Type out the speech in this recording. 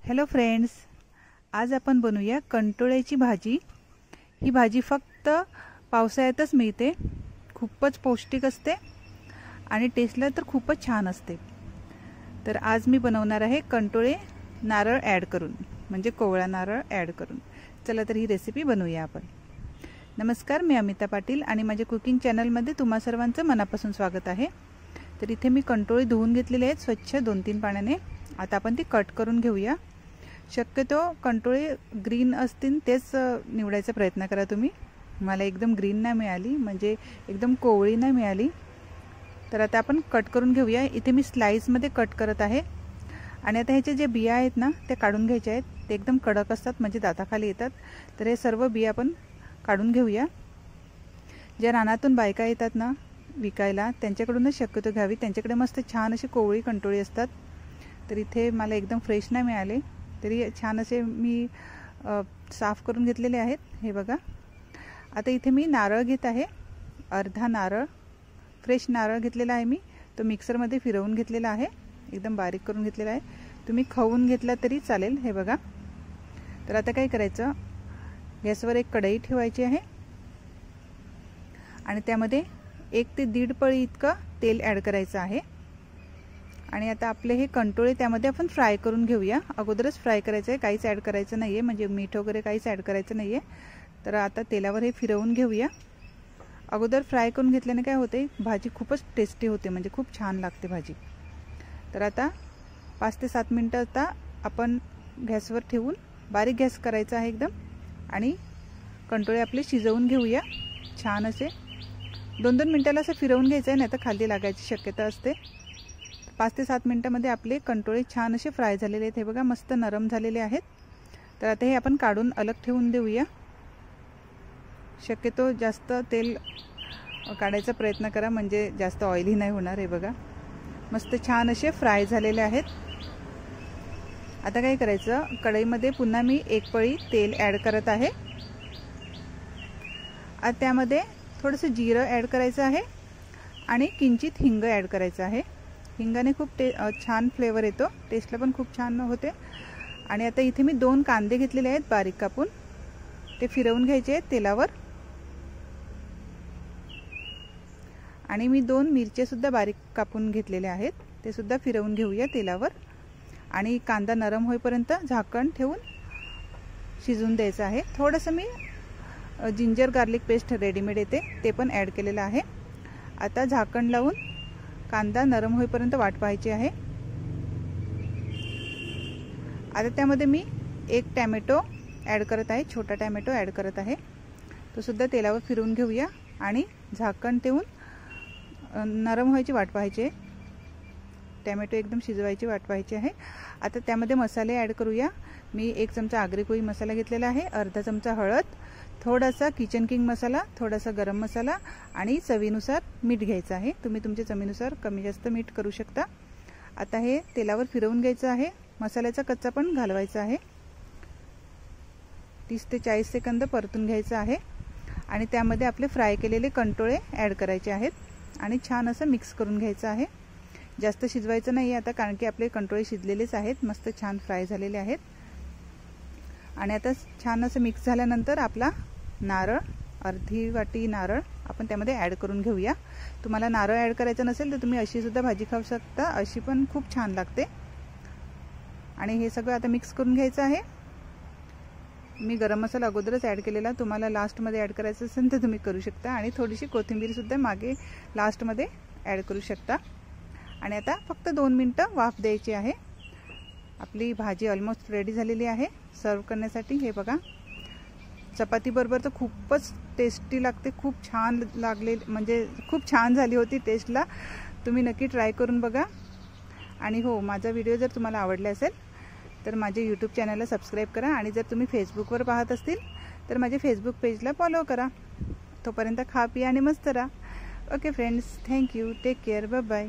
Hello friends, आज आपण बनवूया कंटोळ्याची भाजी। ही भाजी फक्त पावसाळ्यातच मिळते, खूपच पौष्टिक असते आणि टेस्टला तर खूपच छान असते। तर आज मी बनवणार आहे कंटोळे नारळ ॲड करून, म्हणजे कोवळा नारळ ॲड करून। चला तर ही रेसिपी बनवूया आपण। नमस्कार, मी अमिता पाटील आणि माझ्या कुकिंग चॅनलमध्ये तुम्हा सर्वांचं मनापासून स्वागत आहे। तर इथे मी कंटोळे धुवून घेतलेले आहेत स्वच्छ 2-3 पाण्याने। आता आपण ती कट करून घेऊया। शक्यतो कंटोळे ग्रीन असतील तेच निवडायचा प्रयत्न करा तुम्ही। मला एकदम ग्रीन नाही मिळाली, म्हणजे एकदम कोवळी नाही मिळाली। तर आता आपण कट करून घेऊया। इथे मी स्लाइसमध्ये कट करत आहे आणि आता ह्याचे जे बिया आहेत ना ते काढून घ्यायचे आहेत। ते एकदम कडक असतात, म्हणजे दाताखाली येतात। तर हे सर्व बिया आपण काढून घेऊया। ज्या रानातून बायका येतात ना विकायला, त्यांच्याकडूनच शक्यतो घ्यावी, त्यांच्याकडे मस्त छान अशी कोवळी कंटोळी असतात। तर इथे मला एकदम फ्रेश नाही मिळाले, तरी छान असे मी साफ करून घेतलेले आहेत। हे बघा, आता इथे मी नारळ घेत आहे। अर्धा नारळ फ्रेश नारळ घेतलेला आहे मी, तो मिक्सरमध्ये फिरवून घेतलेला आहे, एकदम बारीक करून घेतलेला आहे। तुम्ही खवून घेतला तरी चालेल। हे बघा, तर आता काय करायचं, गॅसवर एक कढई ठेवायची आहे आणि त्यामध्ये 1 ते 1.5 पळी इतकं तेल ॲड करायचं आहे। आणि आता आपले हे कंटोळे त्यामध्ये आपण फ्राय करून घेऊया। अगोदरच फ्राय करायचं आहे, काहीच ॲड करायचं नाही आहे, म्हणजे मीठ वगैरे काहीच ॲड करायचं नाही आहे। तर आता तेलावर हे फिरवून घेऊया। अगोदर फ्राय करून घेतल्याने काय होते, भाजी खूपच टेस्टी होते, म्हणजे खूप छान लागते भाजी। तर आता 5 ते 7 मिनटं आता आपण गॅसवर ठेवून बारीक गॅस करायचा आहे एकदम, आणि कंटोळे आपले शिजवून घेऊया छान असे। 2-2 मिनटाला असं फिरवून घ्यायचं आहे, नाही तर खाली लागायची शक्यता असते। 5 ते 7 मिनटामध्ये आपले कंटोळे छान असे फ्राय झालेले आहेत। हे बघा, मस्त नरम झालेले आहेत। तर आता हे आपण काढून अलग ठेवून देऊया। शक्यतो जास्त तेल काढायचा प्रयत्न करा, म्हणजे जास्त ऑइली नाही होणार। हे बघा, मस्त छान असे फ्राय झालेले आहेत। आता काय करायचं, कढईमध्ये पुन्हा मी 1 पळी तेल ॲड करत आहे। आता त्यामध्ये थोडंसं जिरं ॲड करायचं आहे आणि किंचित हिंग ॲड करायचं आहे। हिंगाने खूप छान फ्लेवर येतो, टेस्टला पण खूप छान होते। आणि आता इथे मी 2 कांदे घेतलेले आहेत बारीक कापून, ते फिरवून घ्यायचे आहेत तेलावर। आणि मी 2 मिरच्या सुद्धा बारीक कापून घेतलेल्या आहेत, ते सुद्धा फिरवून घेऊया तेलावर। आणि कांदा नरम होईपर्यंत झाकण ठेवून शिजवून द्यायचं आहे। थोडंसं मी जिंजर गार्लिक पेस्ट रेडीमेड येते ते पण ॲड केलेलं आहे। आता झाकण लावून कांदा नरम होईपर्यंत वाट पाहायची आहे। आता त्यामध्ये मी 1 टॅमॅटो ॲड करत आहे, छोटा टॅमॅटो ॲड करत आहे, तो सुद्धा तेलावर फिरवून घेऊया आणि झाकण ठेवून नरम व्हायची वाट पाहायची आहे। टॅमॅटो एकदम शिजवायची वाट पाहायची आहे। आता त्यामध्ये मसाले ॲड करूया। मी 1 चमचा आगरी कोळी मसाला घेतलेला आहे, अर्धा चमचा हळद, थोडासा किचन किंग मसाला, थोडासा गरम मसाला आणि चवीनुसार मीठ घ्यायचं आहे। तुम्ही तुमच्या चवीनुसार कमी जास्त मीठ करू शकता। आता हे तेलावर फिरवून घ्यायचं आहे, मसाल्याचा कच्चा पण घालवायचा आहे। 30 ते 40 सेकंद परतून घ्यायचं आहे आणि त्यामध्ये आपले फ्राय केलेले कंटोळे ॲड करायचे आहेत आणि छान असं मिक्स करून घ्यायचं आहे। जास्त शिजवायचं नाही आता, कारण की आपले कंटोळे शिजलेलेच आहेत, मस्त छान फ्राय झालेले आहेत। आणि आता छान असं मिक्स झाल्यानंतर आपला नारळ, अर्धी वाटी नारळ आपण त्यामध्ये ॲड करून घेऊया। तुम्हाला नारळ ॲड करायचं नसेल तर तुम्ही अशी सुद्धा भाजी खाऊ शकता, अशी पण खूप छान लागते। आणि हे सगळं आता मिक्स करून घ्यायचं आहे। मी गरम मसाला अगोदरच ॲड केलेला, तुम्हाला लास्टमध्ये ॲड करायचं असेल तर तुम्ही करू शकता, आणि थोडीशी कोथिंबीर सुद्धा मागे लास्टमध्ये ॲड करू शकता। आणि आता फक्त 2 मिनटं वाफ द्यायची आहे। आपली भाजी ऑलमोस्ट रेडी झालेली आहे सर्व करण्यासाठी। हे बघा, चपाती बरोबर तर खूपच टेस्टी लागते, खूप छान लागले, म्हणजे खूप छान झाली होती टेस्टला। तुम्ही नक्की ट्राय करून बघा। आणि हो, माझा व्हिडिओ जर तुम्हाला आवडला असेल तर माझे यूट्यूब चॅनलला सबस्क्राईब करा, आणि जर तुम्ही फेसबुकवर पाहत असतील तर माझे फेसबुक पेजला फॉलो करा। तोपर्यंत खा पिया आणि मस्त राहा। Okay friends, thank you, take care, bye bye.